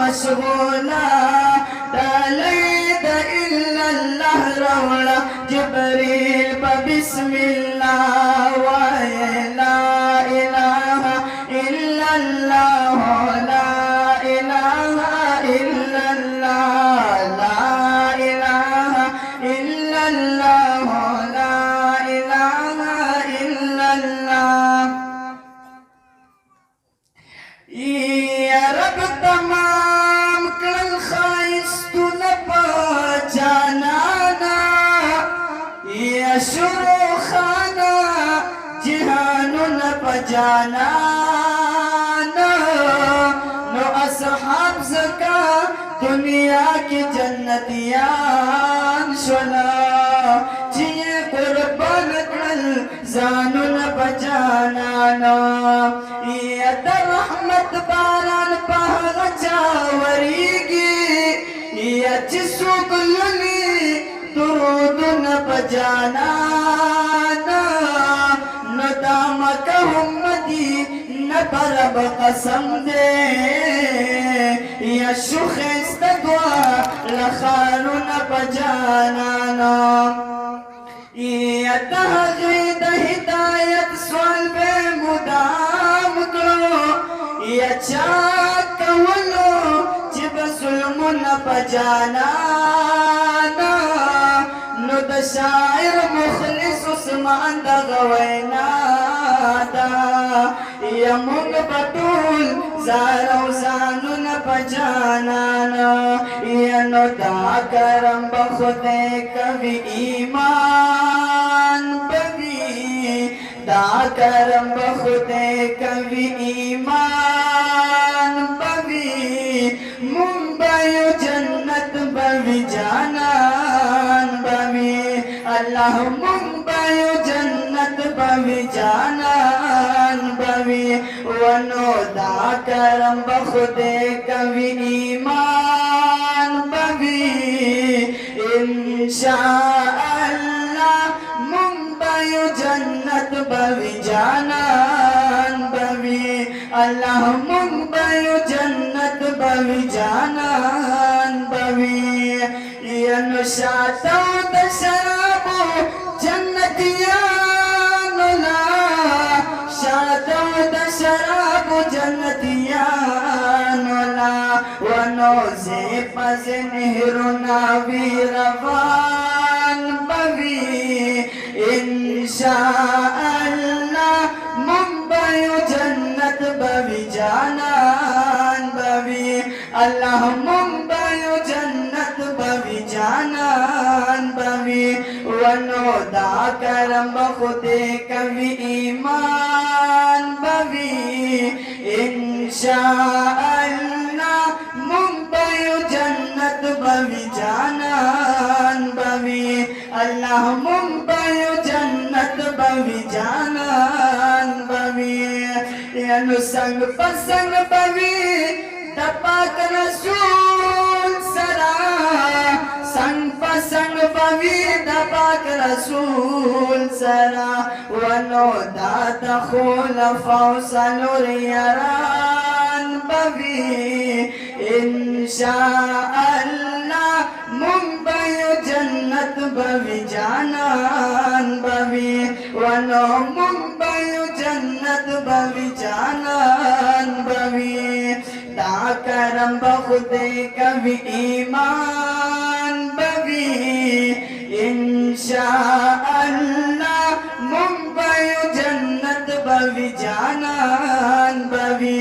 مشغولا دليد إلا الله رولا جبريل بسم الله ولا إله إلا الله لا إله إلا الله لا إله إلا الله لا إله إلا الله يا رب تمام کل خواهشتون پا جانانا یا شروع خانا جهانون پا جانانا نو اصحاب زکا دنیا کی جنتیان شلا چیئے قربان کل زانون پا جانانا یا در رحمت باران پاہر چاوریگی یا چسو گلنی درودن بجانانا ندامک همدی نبرب قسم دے یا شخص دعا لخارن بجانانا یا تحقید ہدایت سوال بے مدام کرو یا چاک کولو جب ظلمن بجانانا نو د شاعر مخلص عثمان دا غوینا دا یا مونږ بطول زارو زانون بجانانا یا نو دا کرم بخده کوي ایمان بوي دا کرم بخده کوي ایمان بوي ممبئی جنت بوي جانان بوي اللہ ممبئی جنت بوي جانان بوي ونو دا کرم بخده کوي ایمان بوي انشاء اللہ ممبئی جنت بوي جانان بوي اللہ ممبئی جنت بوي جانان بوي ینو شاتو د شرابو جنتیانو لا شاتو د شرابو جنتیانو لا ونو زیپز نهرنا وی روان بوي انشاء اللہ ممبئی جنت بوي جانان بوي اللہ ممبئی جنت بوي جانان بوي ونو دا کرم بخودے کوي ایمان بوي انشاء اللہ ممبئی جنت بوي جانان بوي اللہ ممبئی جنت بوي جانان بوي ینو سنگ پسنگ بوي د پاک رسول سرا سنگ پسنگ بوي د پاک رسول سرا ونو دا خلفاء سنور یاران بوي انشاء اللہ ممبئی جنت بوي جانان بوي ونو ممبئی جنت بوي جانان بوي دا کرم بخودے کوي ایمان بوي انشاء اللہ ممبئی جنت بوي جانان بوي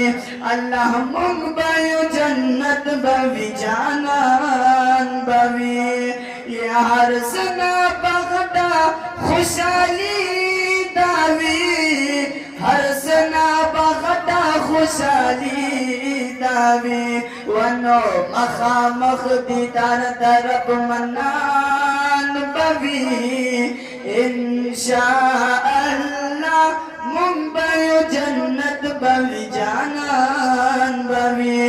اللہ ممبئی جنت بوي جانان بوي یا ہر سنا بغدا خوشحالی داوی ہر سنا بغدا خوشحالی داوی ونو مخامخ دیدار درب منان بوي انشاء اللہ ممبئی جنت بوي جانان بوي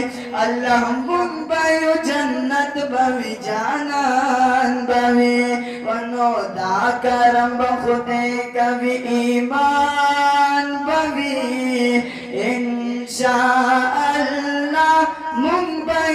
اللہ ممبئی جنت بوي جانان بوي ونو دا کرم بخودے کوي ایمان بوي انشاء اللہ ممبئی